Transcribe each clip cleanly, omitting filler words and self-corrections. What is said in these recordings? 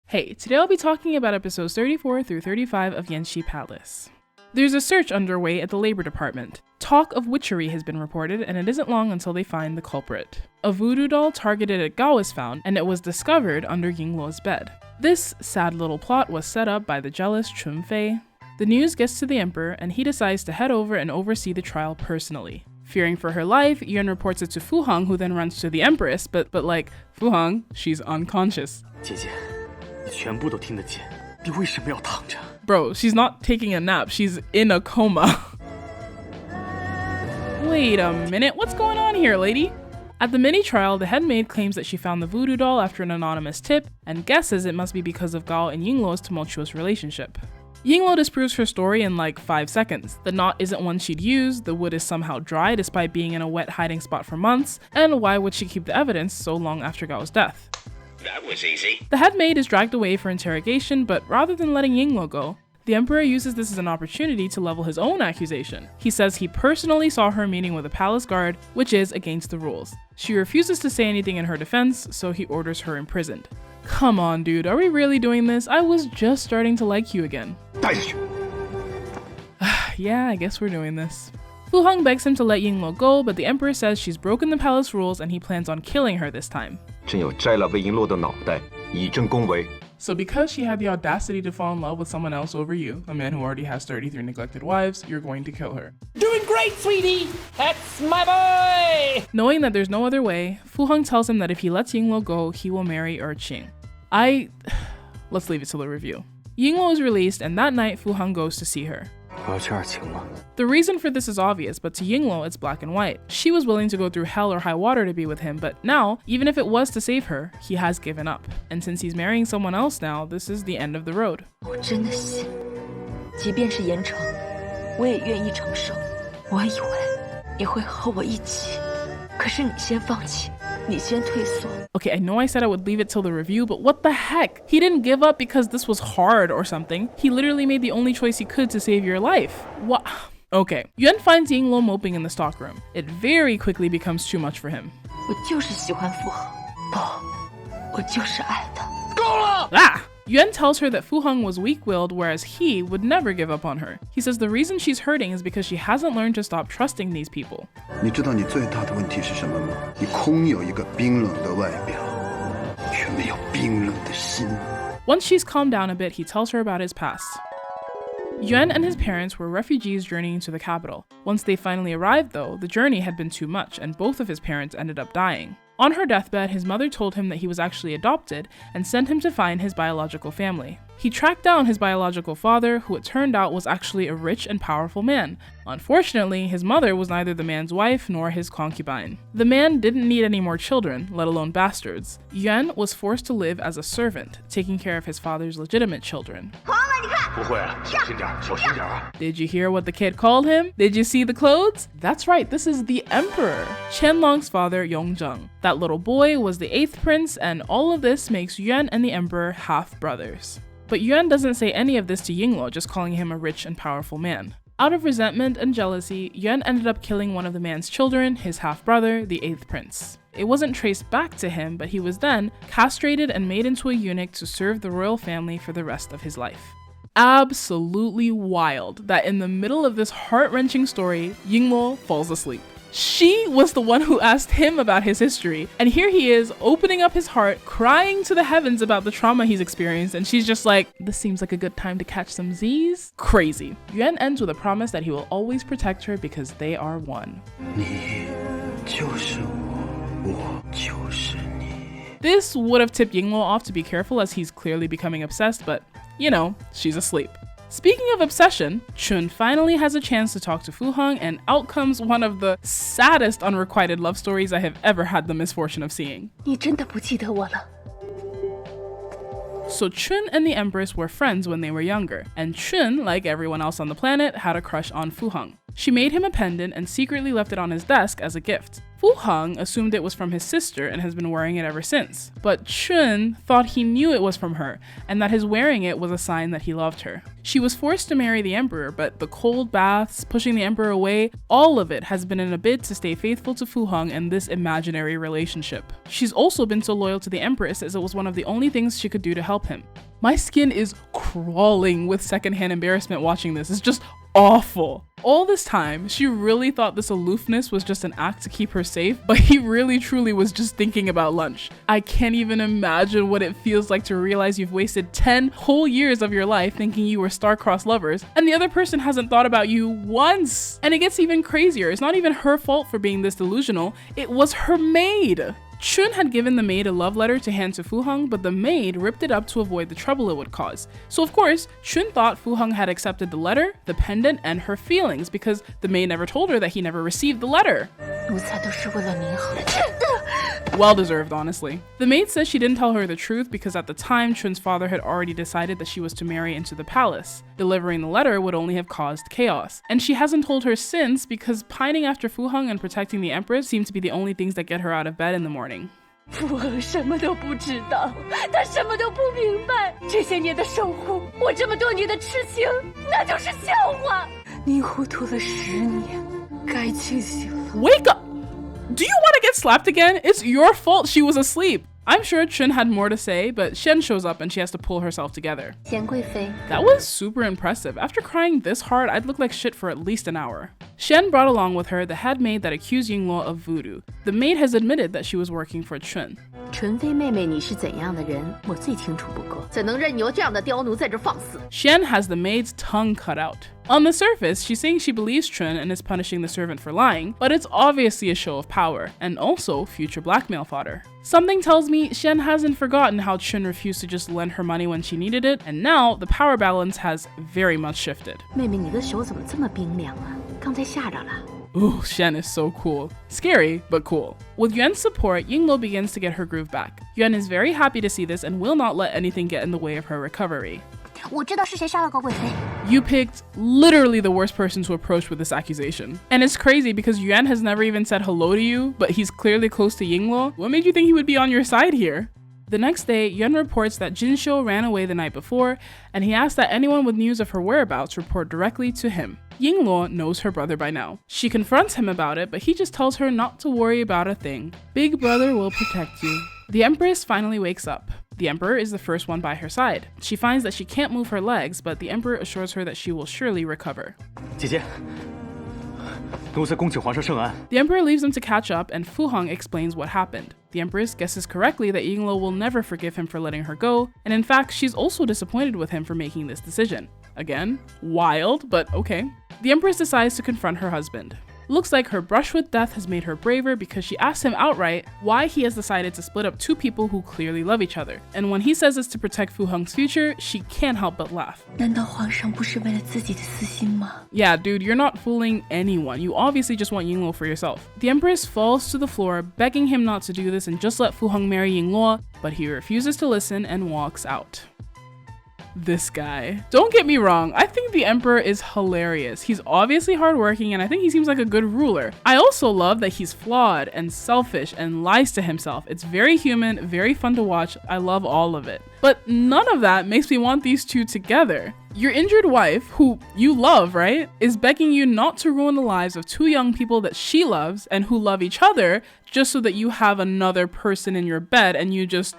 Hey, today I'll be talking about episodes 34 through 35 of YanXi Palace. There's a search underway at the Labor Department. Talk of witchery has been reported, and it isn't long until they find the culprit. A voodoo doll targeted at Gao is found, and it was discovered under Yingluo's bed. This sad little plot was set up by the jealous Chunfei. The news gets to the emperor, and he decides to head over and oversee the trial personally. Fearing for her life, Yuan reports it to Fu Hong, who then runs to the empress, but like, Fu Hong, she's unconscious. 姐姐，你全部都听得见，你为什么要躺着？ Bro, she's not taking a nap, she's in a coma. Wait a minute, what's going on here, lady? At the mini-trial, the head maid claims that she found the voodoo doll after an anonymous tip, and guesses it must be because of Gao and Yingluo's tumultuous relationship. Yingluo disproves her story in like 5 seconds. The knot isn't one she'd use, the wood is somehow dry despite being in a wet hiding spot for months, and why would she keep the evidence so long after Gao's death? That was easy. The head maid is dragged away for interrogation, but rather than letting Yingluo go, the emperor uses this as an opportunity to level his own accusation. He says he personally saw her meeting with a palace guard, which is against the rules. She refuses to say anything in her defense, so he orders her imprisoned. Come on, dude, are we really doing this? I was just starting to like you again. Yeah, I guess we're doing this. Fu Hong begs him to let Yingluo go, but the emperor says she's broken the palace rules and he plans on killing her this time. 朕有摘了魏璎珞的脑袋，以正宫闱。 So because she had the audacity to fall in love with someone else over you, a man who already has 33 neglected wives, you're going to kill her. Doing great, sweetie! That's my boy! Knowing that there's no other way, Fu Hong tells him that if he lets Yingluo go, he will marry Qing. Let's leave it till the review. Yingluo is released, and that night Fu Hong goes to see her. 我要去二秦了。 The reason for this is obvious, but to Yingluo it's black and white. She was willing to go through hell or high water to be with him, but now, even if it was to save her, he has given up. And since he's marrying someone else now, this is the end of the road. 我真的信，即便是严惩，我也愿意承受。我以为你会和我一起，可是你先放弃，你先退缩。 Okay, I know I said I would leave it till the review, but what the heck? He didn't give up because this was hard or something. He literally made the only choice he could to save your life. What? Okay. Yuan finds Yingluo moping in the stockroom. It very quickly becomes too much for him. 我就是喜欢傅恒，不，我就是爱他。 Ah! Yuan tells her that Fu Hong was weak-willed, whereas he would never give up on her. He says the reason she's hurting is because she hasn't learned to stop trusting these people. 你知道你最大的问题是什么吗？你空有一个冰冷的外表，却没有冰冷的心。 Once she's calmed down a bit, he tells her about his past. Yuan and his parents were refugees journeying to the capital. Once they finally arrived, though, the journey had been too much, and both of his parents ended up dying. On her deathbed, his mother told him that he was actually adopted and sent him to find his biological family. He tracked down his biological father, who it turned out was actually a rich and powerful man. Unfortunately, his mother was neither the man's wife nor his concubine. The man didn't need any more children, let alone bastards. Yuan was forced to live as a servant, taking care of his father's legitimate children. 不会，小心点，小心点啊！ Did you hear what the kid called him? Did you see the clothes? That's right, this is the emperor, Qianlong's father Yongzheng. That little boy was the 8th prince, and all of this makes Yuan and the emperor half-brothers. But Yuan doesn't say any of this to Yingluo, just calling him a rich and powerful man. Out of resentment and jealousy, Yuan ended up killing one of the man's children, his half-brother, the 8th prince. It wasn't traced back to him, but he was then castrated and made into a eunuch to serve the royal family for the rest of his life. Absolutely wild that in the middle of this heart-wrenching story, Yingluo falls asleep. She was the one who asked him about his history, and here he is opening up his heart, crying to the heavens about the trauma he's experienced, and she's just like, this seems like a good time to catch some Z's? Crazy. Yuan ends with a promise that he will always protect her because they are one. 你就是我，我就是你。 This would have tipped Yingluo off to be careful as he's clearly becoming obsessed, but you know, she's asleep. Speaking of obsession, Chun finally has a chance to talk to Fu Hong, and out comes one of the saddest unrequited love stories I have ever had the misfortune of seeing. 你真的不记得我了？ So Chun and the Empress were friends when they were younger, and Chun, like everyone else on the planet, had a crush on Fu Hong. She made him a pendant and secretly left it on his desk as a gift. Fu Hong assumed it was from his sister and has been wearing it ever since. But Chun thought he knew it was from her and that his wearing it was a sign that he loved her. She was forced to marry the emperor, but the cold baths, pushing the emperor away, all of it has been in a bid to stay faithful to Fu Hong and this imaginary relationship. She's also been so loyal to the empress as it was one of the only things she could do to help him. My skin is crawling with secondhand embarrassment watching this. It's just awful. All this time, she really thought this aloofness was just an act to keep her safe, but he really truly was just thinking about lunch. I can't even imagine what it feels like to realize you've wasted 10 whole years of your life thinking you were star-crossed lovers, and the other person hasn't thought about you once. And it gets even crazier. It's not even her fault for being this delusional. It was her maid. Chun had given the maid a love letter to hand to Fu Hong, but the maid ripped it up to avoid the trouble it would cause. So of course, Chun thought Fu Hong had accepted the letter, the pendant, and her feelings because the maid never told her that he never received the letter. Well deserved, honestly. The maid says she didn't tell her the truth because at the time, Chun's father had already decided that she was to marry into the palace. Delivering the letter would only have caused chaos. And she hasn't told her since because pining after Fu Hong and protecting the empress seem to be the only things that get her out of bed in the morning. 傅恒什么都不知道，他什么都不明白。这些年的守护，我这么多年的痴情，那就是笑话。你糊涂了10年，该清醒了。Wake up! Do you want to get slapped again? It's your fault she was asleep. I'm sure Chun had more to say, but Shen shows up and she has to pull herself together. That was super impressive. After crying this hard, I'd look like shit for at least an hour. Shen brought along with her the head maid that accused Yingluo of voodoo. The maid has admitted that she was working for Chun. 纯妃妹妹，你是怎样的人，我最清楚不过，怎能任由这样的刁奴在这放肆？ Shen has the maid's tongue cut out. On the surface, she's saying she believes Chun and is punishing the servant for lying, but it's obviously a show of power, and also future blackmail fodder. Something tells me Shen hasn't forgotten how Chun refused to just lend her money when she needed it, and now the power balance has very much shifted. 妹妹，你的手怎么这么冰凉啊？刚才吓着了。 Ooh, Shen is so cool. Scary, but cool. With Yuan's support, Yingluo begins to get her groove back. Yuan is very happy to see this and will not let anything get in the way of her recovery. 我知道是谁杀了高贵妃。 You picked literally the worst person to approach with this accusation. And it's crazy because Yuan has never even said hello to you, but he's clearly close to Yingluo. What made you think he would be on your side here? The next day, Yuan reports that Jinshou ran away the night before, and he asks that anyone with news of her whereabouts report directly to him. Yingluo knows her brother by now. She confronts him about it, but he just tells her not to worry about a thing. Big brother will protect you. The Empress finally wakes up. The Emperor is the first one by her side. She finds that she can't move her legs, but the Emperor assures her that she will surely recover. 姐姐，奴才恭请皇上圣安。 The Emperor leaves them to catch up, and Fu Hong explains what happened. The Empress guesses correctly that Yingluo will never forgive him for letting her go, and in fact, she's also disappointed with him for making this decision. Again, wild, but okay. The Empress decides to confront her husband. Looks like her brush with death has made her braver because she asks him outright why he has decided to split up two people who clearly love each other. And when he says it's to protect Fu Hong's future, she can't help but laugh. 难道皇上不是为了自己的私心吗？ Yeah, dude, you're not fooling anyone. You obviously just want Yingluo for yourself. The Empress falls to the floor, begging him not to do this and just let Fu Hong marry Yingluo, but he refuses to listen and walks out. This guy. Don't get me wrong, I think the Emperor is hilarious. He's obviously hardworking and I think he seems like a good ruler. I also love that he's flawed and selfish and lies to himself. It's very human, very fun to watch. I love all of it. But none of that makes me want these two together. Your injured wife, who you love, right, is begging you not to ruin the lives of two young people that she loves and who love each other just so that you have another person in your bed and you just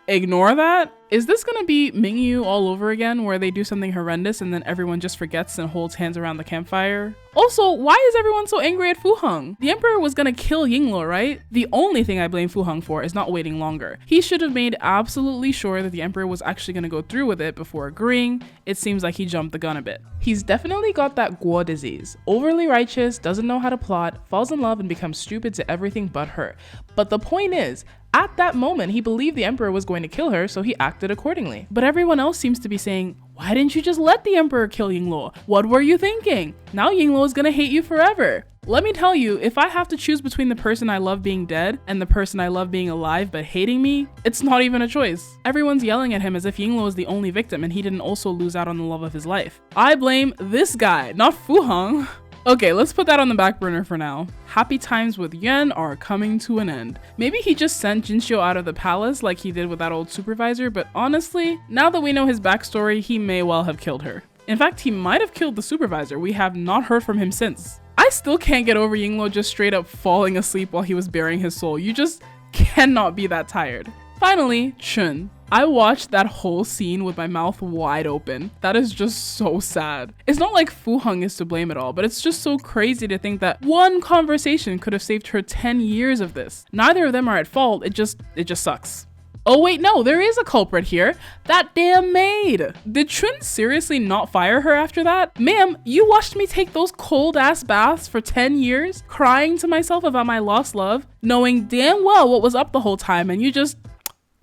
ignore that? Is this gonna be Mingyu all over again where they do something horrendous and then everyone just forgets and holds hands around the campfire? Also, why is everyone so angry at Fu Hong? The Emperor was gonna kill Yingluo, right? The only thing I blame Fu Hong for is not waiting longer. He should have made absolutely sure that the Emperor was actually gonna go through with it before agreeing. It seems like he jumped the gun a bit. He's definitely got that Guo disease. Overly righteous, doesn't know how to plot, falls in love and becomes stupid to everything but her. But the point is, at that moment, he believed the Emperor was going to kill her, so he acted accordingly. But everyone else seems to be saying, why didn't you just let the Emperor kill Yingluo? What were you thinking? Now Yingluo is gonna hate you forever. Let me tell you, if I have to choose between the person I love being dead and the person I love being alive but hating me, it's not even a choice. Everyone's yelling at him as if Yingluo is the only victim and he didn't also lose out on the love of his life. I blame this guy, not Fu Hong. Okay, let's put that on the back burner for now. Happy times with Yuan are coming to an end. Maybe he just sent Jinxiu out of the palace like he did with that old supervisor, but honestly, now that we know his backstory, he may well have killed her. In fact, he might have killed the supervisor. We have not heard from him since. I still can't get over Yingluo just straight up falling asleep while he was burying his soul. You just cannot be that tired. Finally, Chun. I watched that whole scene with my mouth wide open. That is just so sad. It's not like Fu Heng is to blame at all, but it's just so crazy to think that one conversation could have saved her 10 years of this. Neither of them are at fault, it just sucks. Oh wait, no, there is a culprit here. That damn maid. Did Chun seriously not fire her after that? Ma'am, you watched me take those cold ass baths for 10 years, crying to myself about my lost love, knowing damn well what was up the whole time, and you just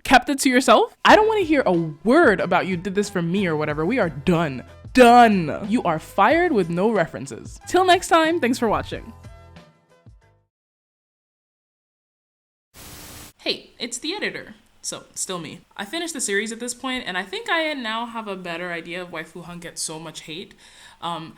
kept it to yourself? I don't want to hear a word about you did this for me or whatever. We are done. Done. You are fired with no references. Till next time, thanks for watching. Hey, it's the editor. So, still me. I finished the series at this point, and I think I now have a better idea of why Fu Heng gets so much hate.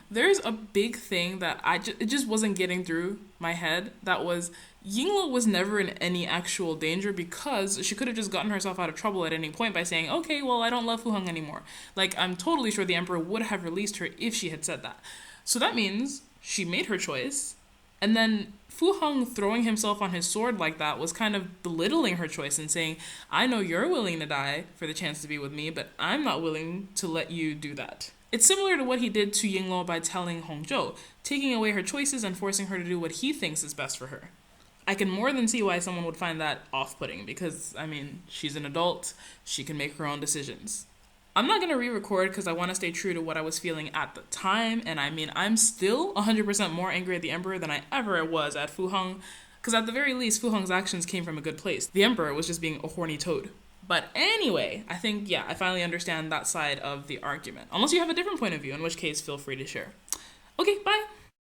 There's a big thing that it just wasn't getting through my head. That was, Yingluo was never in any actual danger because she could have just gotten herself out of trouble at any point by saying, okay, well, I don't love Fu Heng anymore. Like, I'm totally sure the emperor would have released her if she had said that. So that means she made her choice, and then Fu Heng throwing himself on his sword like that was kind of belittling her choice and saying, I know you're willing to die for the chance to be with me, but I'm not willing to let you do that. It's similar to what he did to Yingluo by telling Hongzhou, taking away her choices and forcing her to do what he thinks is best for her. I can more than see why someone would find that off-putting because, I mean, she's an adult, she can make her own decisions. I'm not going to re-record because I want to stay true to what I was feeling at the time, and I mean, I'm still 100% more angry at the Emperor than I ever was at Fu Heng, because at the very least, Fu Heng's actions came from a good place. The Emperor was just being a horny toad. But anyway, I think, yeah, I finally understand that side of the argument. Unless you have a different point of view, in which case, feel free to share. Okay, bye!